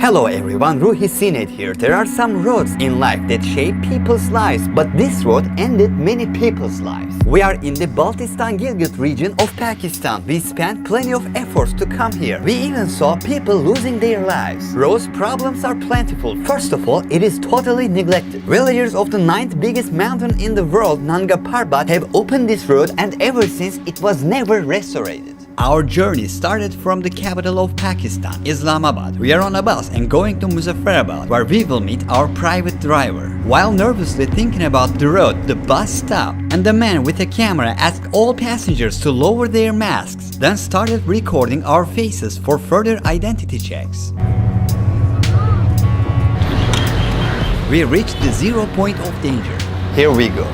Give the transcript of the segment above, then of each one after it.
Hello everyone, Ruhi Sinet here. There are some roads in life that shape people's lives, but this road ended many people's lives. We are in the Baltistan Gilgit region of Pakistan. We spent plenty of efforts to come here. We even saw people losing their lives. Roads problems are plentiful. First of all, it is totally neglected. Villagers of the 9th biggest mountain in the world, Nanga Parbat, have opened this road, and ever since it was never restored. Our journey started from the capital of Pakistan, Islamabad. We are on a bus and going to Muzaffarabad, where we will meet our private driver. While nervously thinking about the road, the bus stopped, and the man with a camera asked all passengers to lower their masks, then started recording our faces for further identity checks. We reached the zero point of danger. Here we go.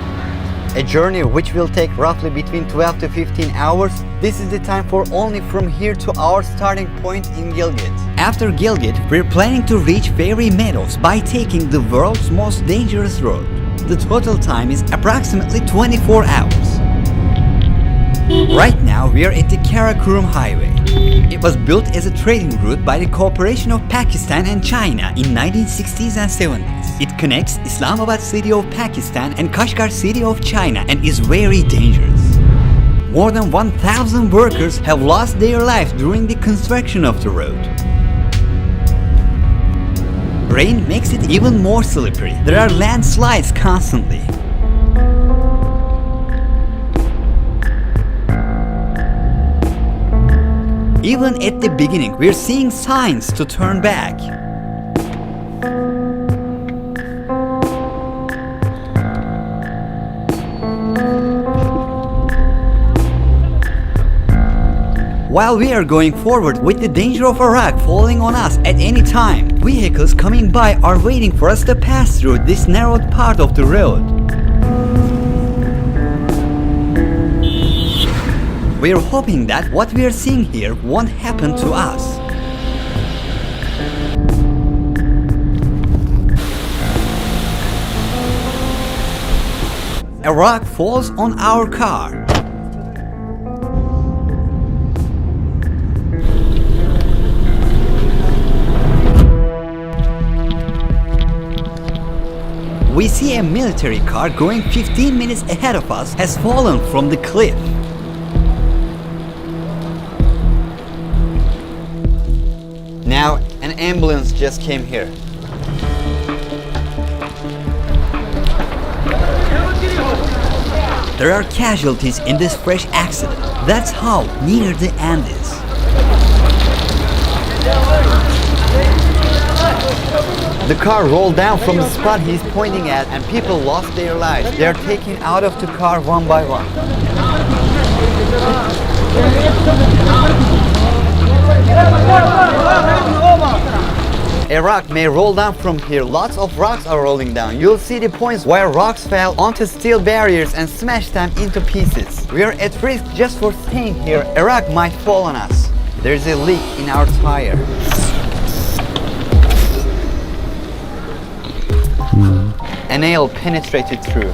A journey which will take roughly between 12 to 15 hours. This is the time for only from here to our starting point in Gilgit. After Gilgit, we're planning to reach Fairy Meadows by taking the world's most dangerous road. The total time is approximately 24 hours. Right now, we are at the Karakoram highway. It was built as a trading route by the cooperation of Pakistan and China in 1960s and 70s. It connects Islamabad city of Pakistan and Kashgar city of China and is very dangerous. More than 1,000 workers have lost their lives during the construction of the road. Rain makes it even more slippery. There are landslides constantly. Even at the beginning, we're seeing signs to turn back. While we are going forward with the danger of a rock falling on us at any time, vehicles coming by are waiting for us to pass through this narrowed part of the road. We're hoping that what we're seeing here won't happen to us. A rock falls on our car. We see a military car going 15 minutes ahead of us has fallen from the cliff. Now, an ambulance just came here. There are casualties in this fresh accident. That's how near the end is. The car rolled down from the spot he's pointing at, and people lost their lives. They are taken out of the car one by one. A rock may roll down from here. Lots of rocks are rolling down. You'll see the points where rocks fell onto steel barriers and smashed them into pieces. We are at risk just for staying here. A rock might fall on us. There's a leak in our tire. A nail penetrated through.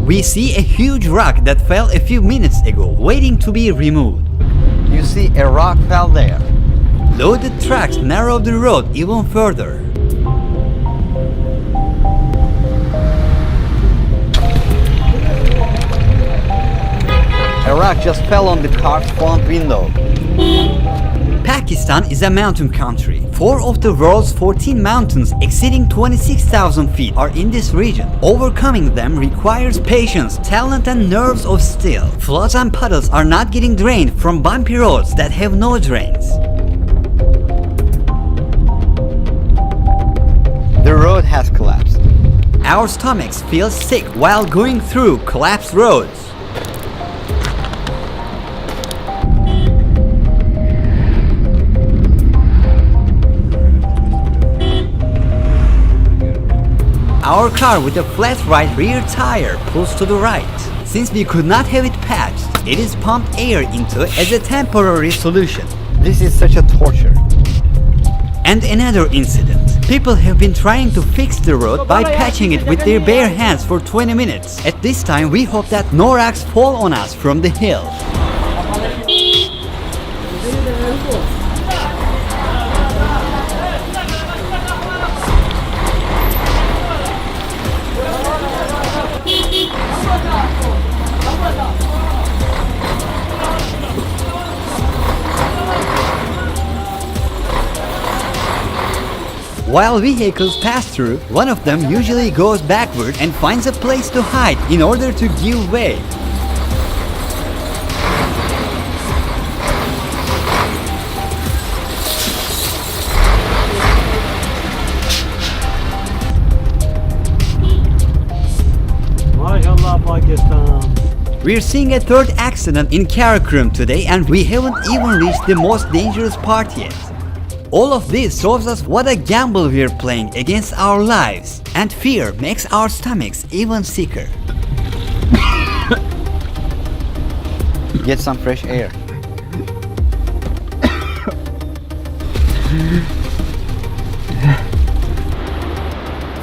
We see a huge rock that fell a few minutes ago, waiting to be removed. You see a rock fell there. Loaded trucks narrow the road even further. A rock just fell on the car's front window. Pakistan is a mountain country. 4 of the world's 14 mountains exceeding 26,000 feet are in this region. Overcoming them requires patience, talent and nerves of steel. Floods and puddles are not getting drained from bumpy roads that have no drains. The road has collapsed. Our stomachs feel sick while going through collapsed roads. Our car with a flat right rear tire pulls to the right. Since we could not have it patched, it is pumped air into as a temporary solution. This is such a torture. And another incident. People have been trying to fix the road by patching it with their bare hands for 20 minutes. At this time, we hope that no rocks fall on us from the hill. While vehicles pass through, one of them usually goes backward and finds a place to hide in order to give way. We're seeing a third accident in Karakoram today, and we haven't even reached the most dangerous part yet. All of this shows us what a gamble we're playing against our lives, and fear makes our stomachs even sicker. Get some fresh air.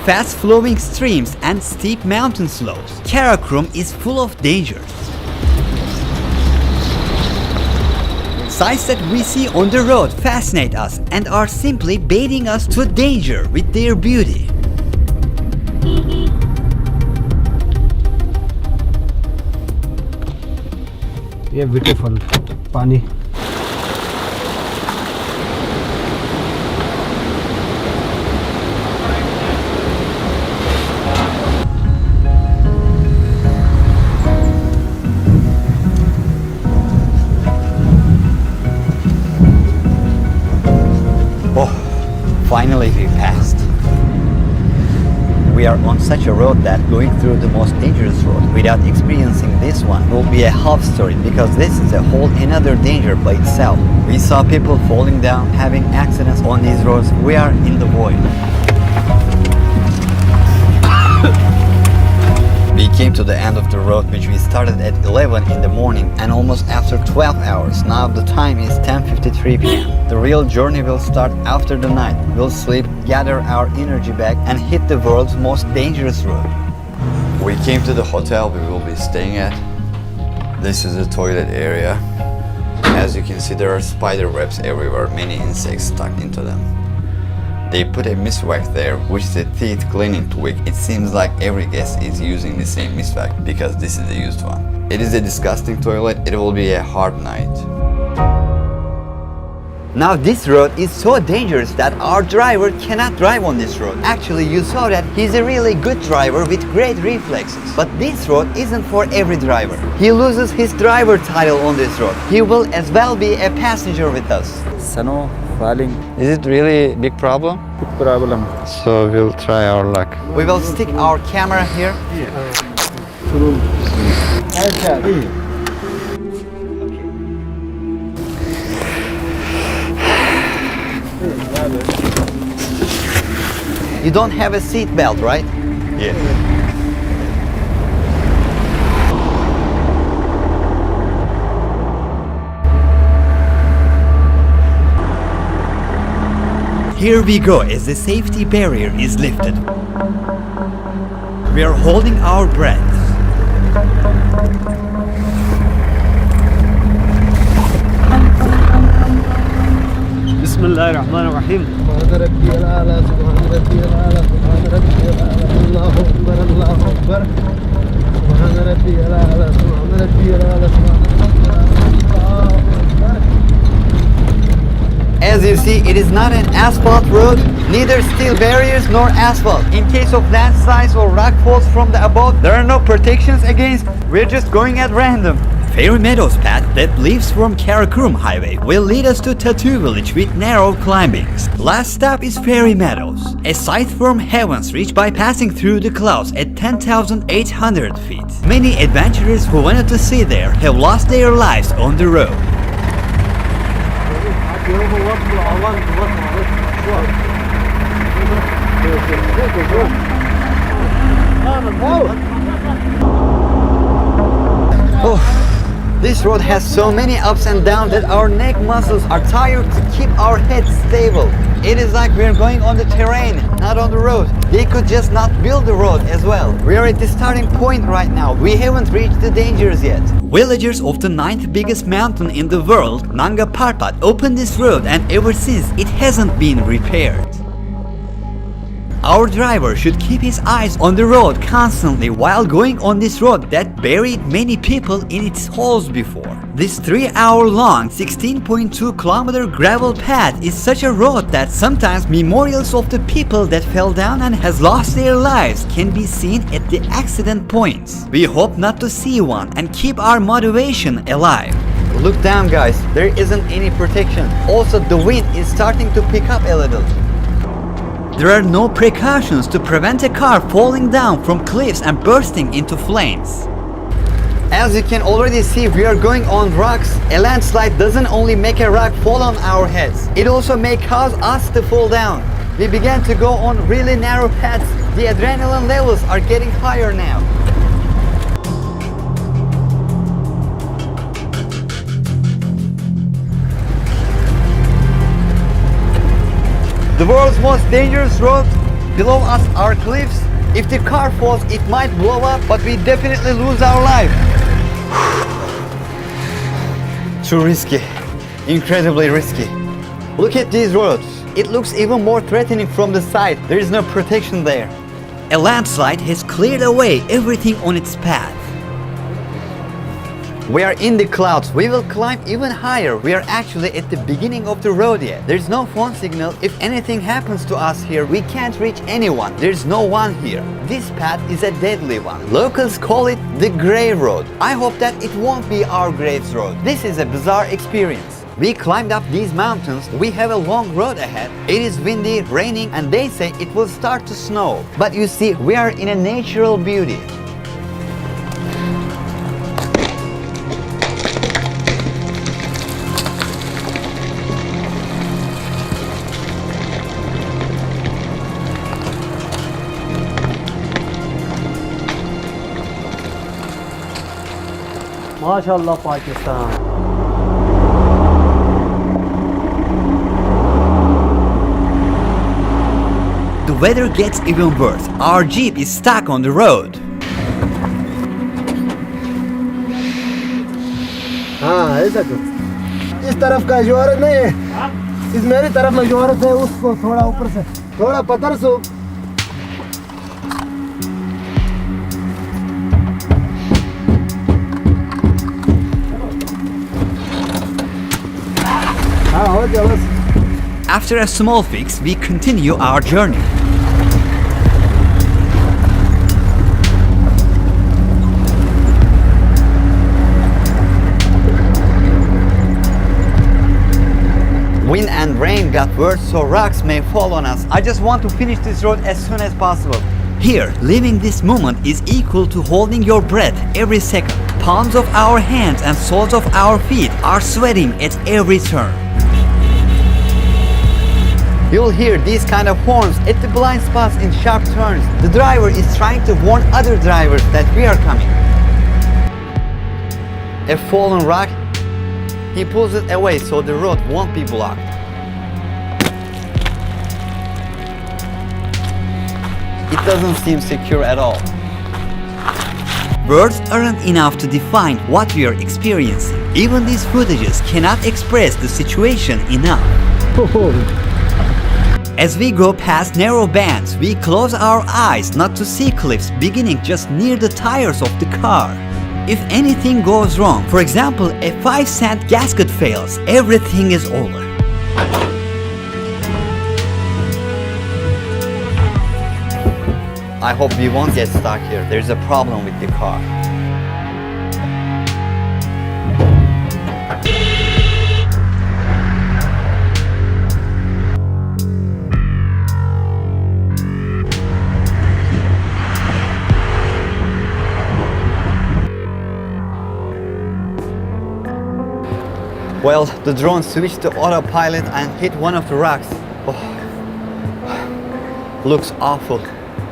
Fast-flowing streams and steep mountain slopes, Karakoram is full of dangers. Sights that we see on the road fascinate us and are simply baiting us to danger with their beauty. Yeah, beautiful. Pani. Finally we passed. We are on such a road that going through the most dangerous road without experiencing this one will be a half story, because this is a whole another danger by itself. We saw people falling down, having accidents on these roads. We are in the void. We came to the end of the road, which we started at 11 in the morning, and almost after 12 hours. Now the time is 10:53 p.m. The real journey will start after the night. We'll sleep, gather our energy back, and hit the world's most dangerous road. We came to the hotel we will be staying at. This is the toilet area. As you can see, there are spider webs everywhere, many insects stuck into them. They put a mistwax there, which is a teeth cleaning twig. It seems like every guest is using the same mistwax because this is the used one. It is a disgusting toilet. It will be a hard night. Now this road is so dangerous that our driver cannot drive on this road. Actually, you saw that he's a really good driver with great reflexes. But this road isn't for every driver. He loses his driver title on this road. He will as well be a passenger with us. Snow falling. Is it really a big problem? Big problem. So we'll try our luck. We will stick our camera here. You don't have a seat belt, right? Yeah. Here we go as the safety barrier is lifted. We are holding our breath. Bismillahirrahmanirrahim. Subhan Rabbi al-A'la, Subhan Rabbi al-A'la, Subhan Rabbi al-A'la, Allahu Akbar, Allahu Akbar. Subhan Rabbi al-A'la, Subhan Rabbi al-A'la, Subhan Rabbi al-A'la, Allahu Akbar. As you see, it is not an asphalt road, neither steel barriers nor asphalt. In case of landslides or rock falls from the above, there are no protections against. We're just going at random. Fairy Meadows path that leaves from Karakoram highway will lead us to Tattoo village with narrow climbings. Last stop is Fairy Meadows, a sight from heavens reached by passing through the clouds at 10,800 feet. Many adventurers who wanted to see there have lost their lives on the road. Oh, this road has so many ups and downs that our neck muscles are tired to keep our heads stable. It is like we're going on the terrain, not on the road. They could just not build the road as well. We're at the starting point right now. We haven't reached the dangers yet. Villagers of the 9th biggest mountain in the world, Nanga Parbat, opened this road, and ever since it hasn't been repaired. Our driver should keep his eyes on the road constantly while going on this road that buried many people in its holes before. This 3-hour-long 16.2-kilometer gravel path is such a road that sometimes memorials of the people that fell down and has lost their lives can be seen at the accident points. We hope not to see one and keep our motivation alive. Look down, guys, there isn't any protection. Also, the wind is starting to pick up a little. There are no precautions to prevent a car falling down from cliffs and bursting into flames. As you can already see, we are going on rocks. A landslide doesn't only make a rock fall on our heads, it also may cause us to fall down. We began to go on really narrow paths. The adrenaline levels are getting higher now. The world's most dangerous road. Below us are cliffs. If the car falls, it might blow up, but we definitely lose our life. Too risky. Incredibly risky. Look at these roads. It looks even more threatening from the side. There is no protection there. A landslide has cleared away everything on its path. We are in the clouds. We will climb even higher. We are actually at the beginning of the road yet. There's no phone signal. If anything happens to us here, we can't reach anyone. There's no one here. This path is a deadly one. Locals call it the grave road. I hope that it won't be our graves road. This is a bizarre experience. We climbed up these mountains. We have a long road ahead. It is windy, raining, and they say it will start to snow. But you see, we are in a natural beauty. माशाल्लाह Pakistan. The weather gets even worse. Our jeep is stuck on the road. हाँ ऐसा कुछ. इस तरफ का जोर नहीं है. इस मेरी तरफ में जोर है, उसको थोड़ा ऊपर से थोड़ा पत्थर से. After a small fix, we continue our journey. Wind and rain got worse, so rocks may fall on us. I just want to finish this road as soon as possible. Here, living this moment is equal to holding your breath every second. Palms of our hands and soles of our feet are sweating at every turn. You'll hear these kind of horns at the blind spots in sharp turns. The driver is trying to warn other drivers that we are coming. A fallen rock, he pulls it away so the road won't be blocked. It doesn't seem secure at all. Words aren't enough to define what we are experiencing. Even these footages cannot express the situation enough. As we go past narrow bands, we close our eyes not to see cliffs beginning just near the tires of the car. If anything goes wrong, for example, a 5-cent gasket fails, everything is over. I hope we won't get stuck here. There's a problem with the car. Well, the drone switched to autopilot and hit one of the rocks. Oh. Looks awful.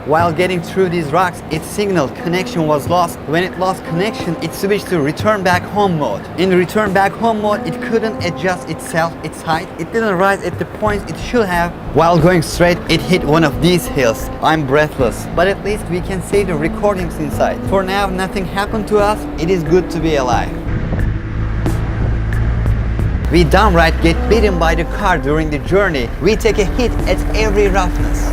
While getting through these rocks, its signal connection was lost. When it lost connection, it switched to return back home mode. In return back home mode, it couldn't adjust itself, its height. It didn't rise at the points it should have. While going straight, it hit one of these hills. I'm breathless, but at least we can see the recordings inside. For now, nothing happened to us. It is good to be alive. We downright get beaten by the car during the journey. We take a hit at every roughness.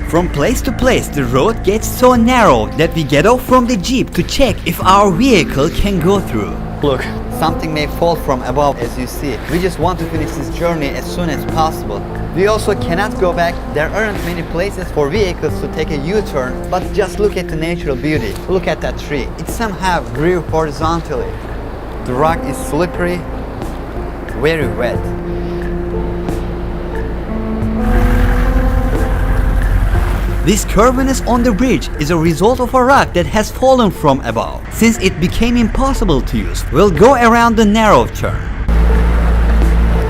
From place to place, the road gets so narrow that we get off from the jeep to check if our vehicle can go through. Look, Something may fall from above, as you see. We just want to finish this journey as soon as possible. We also cannot go back. There aren't many places for vehicles to take a U-turn, but just look at the natural beauty. Look at that tree. It somehow grew horizontally. The rock is slippery, very wet. This curviness on the bridge is a result of a rock that has fallen from above. Since it became impossible to use, we'll go around the narrow turn.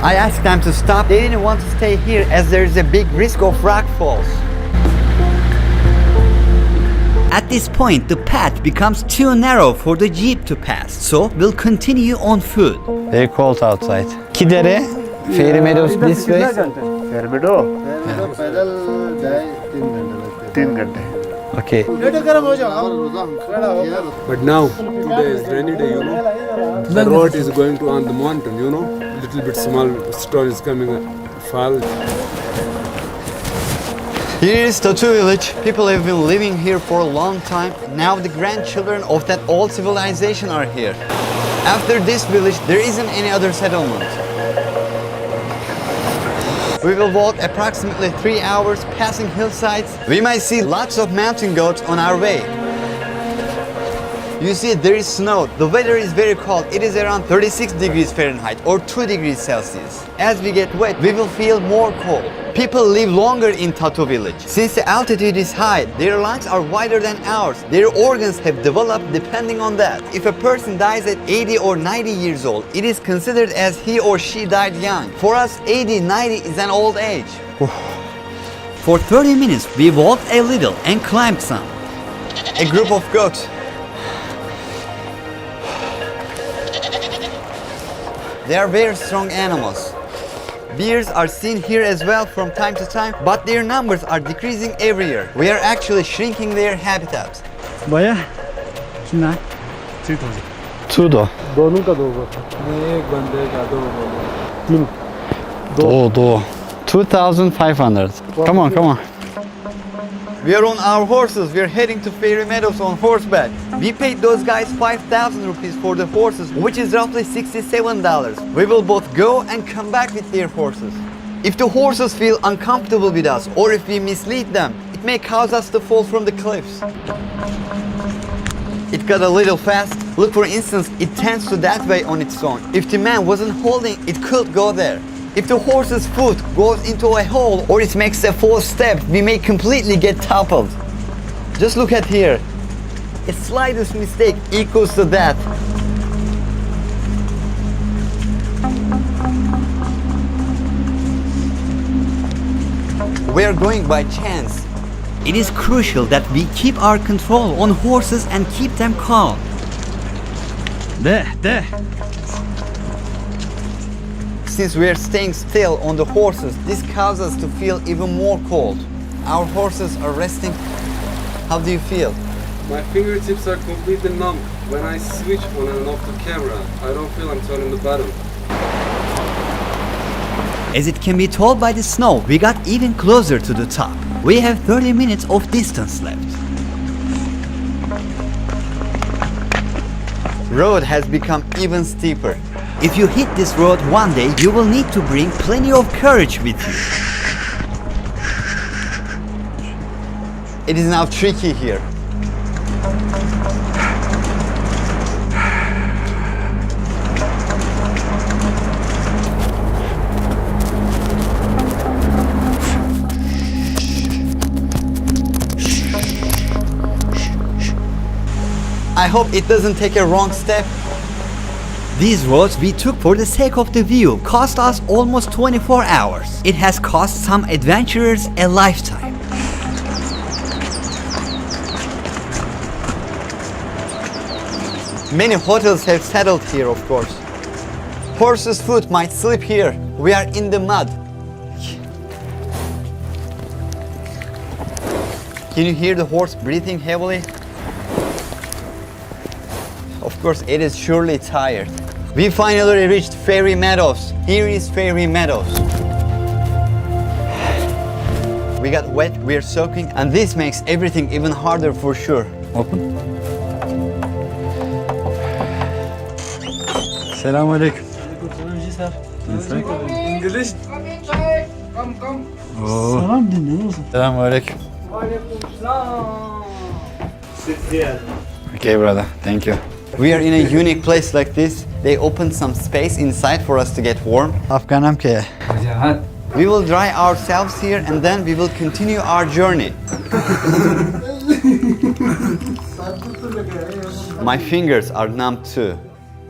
I asked them to stop. They didn't want to stay here as there is a big risk of rock falls. At this point, the path becomes too narrow for the jeep to pass, so we'll continue on foot. very cold outside. Kidere, Fairy Meadows this way. पैदल जाए 3 घंटे Okay. But now, today is rainy day, you know. The road is going to on the mountain, you know. Little bit small stone is coming, fall. Here is Tatu village. People have been living here for a long time. Now the grandchildren of that old civilization are here. After this village, there isn't any other settlement. We will walk approximately 3 hours passing hillsides. We might see lots of mountain goats on our way. You see, there is snow. The weather is very cold. It is around 36 degrees Fahrenheit or 2 degrees Celsius. As we get wet, we will feel more cold. People live longer in Tatu village. Since the altitude is high, their lungs are wider than ours. Their organs have developed depending on that. If a person dies at 80 or 90 years old, it is considered as he or she died young. For us, 80, 90 is an old age. For 30 minutes, we walked a little and climbed some. A group of goats. They are very strong animals. Bears are seen here as well from time to time, but their numbers are decreasing every year. We are actually shrinking their habitats. भैया सुना 3000 Tudo. दोनों का 2 एक बंदे का 2 3 Do. 2,500. Come on, come on. We are on our horses. We are heading to Fairy Meadows on horseback. We paid those guys 5,000 rupees for the horses, which is roughly $67. We will both go and come back with their horses. If the horses feel uncomfortable with us or if we mislead them, it may cause us to fall from the cliffs. It got a little fast. Look, for instance, it tends to that way on its own. If the man wasn't holding, it could go there. If the horse's foot goes into a hole or it makes a false step, we may completely get toppled. Just look at here. A slightest mistake equals to death. We are going by chance. It is crucial that we keep our control on horses and keep them calm. There. Since we are staying still on the horses, this causes us to feel even more cold. Our horses are resting. How do you feel? My fingertips are completely numb. When I switch on and off the camera, I don't feel I'm turning the button. As it can be told by the snow, we got even closer to the top. We have 30 minutes of distance left. Road has become even steeper. If you hit this road one day, you will need to bring plenty of courage with you. It is now tricky here. I hope it doesn't take a wrong step. These roads we took for the sake of the view cost us almost 24 hours. It has cost some adventurers a lifetime. Many hotels have settled here, of course. Horse's foot might slip here. We are in the mud. Can you hear the horse breathing heavily? Of course, it is surely tired. We finally reached Fairy Meadows. Here is Fairy Meadows. We got wet, we're soaking, and this makes everything even harder for sure. Open. Selamünaleyküm. English. Salam dinle olsun. Selamünaleyküm. Okay, brother. Thank you. We are in a unique place like this. They opened some space inside for us to get warm. Afghanam ke. We will dry ourselves here and then we will continue our journey. My fingers are numb too.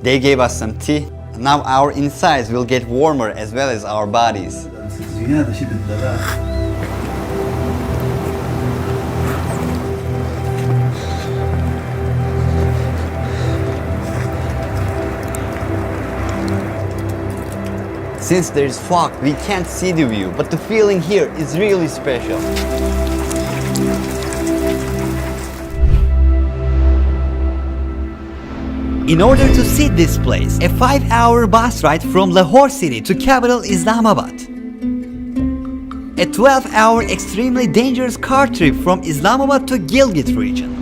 They gave us some tea. Now our insides will get warmer as well as our bodies. Since there is fog, we can't see the view, but the feeling here is really special. In order to see this place, a 5-hour bus ride from Lahore city to capital Islamabad. A 12-hour extremely dangerous car trip from Islamabad to Gilgit region.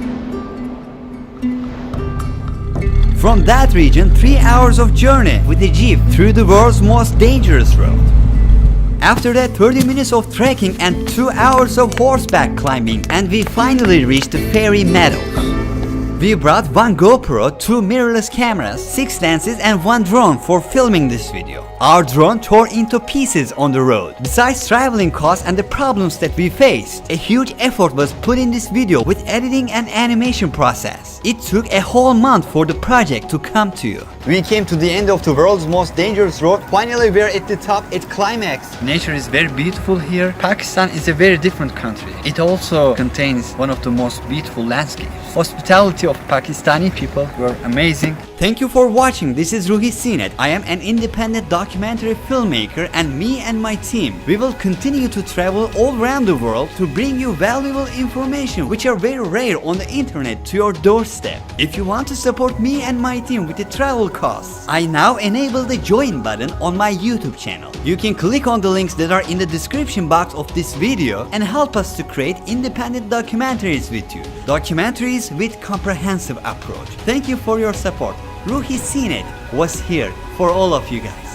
From that region, 3 hours of journey with a jeep through the world's most dangerous road. After that, 30 minutes of trekking and 2 hours of horseback climbing, and we finally reached the Fairy Meadows. We brought one GoPro, 2 mirrorless cameras, 6 lenses and 1 drone for filming this video. Our drone tore into pieces on the road. Besides traveling costs and the problems that we faced, a huge effort was put in this video with editing and animation process. It took a whole month for the project to come to you. We came to the end of the world's most dangerous road. Finally, we're at the top, at climax. Nature is very beautiful here. Pakistan is a very different country. It also contains one of the most beautiful landscapes. Hospitality of Pakistani people were amazing. Thank you for watching. This is Ruhi Sinet. I am an independent documentary filmmaker, and me and my team, we will continue to travel all around the world to bring you valuable information which are very rare on the internet to your doorstep. If you want to support me and my team with the travel costs, I now enable the join button on my YouTube channel. You can click on the links that are in the description box of this video and help us to create independent documentaries with you. Documentaries with comprehensive approach. Thank you for your support. Ruhi Sinet was here for all of you guys.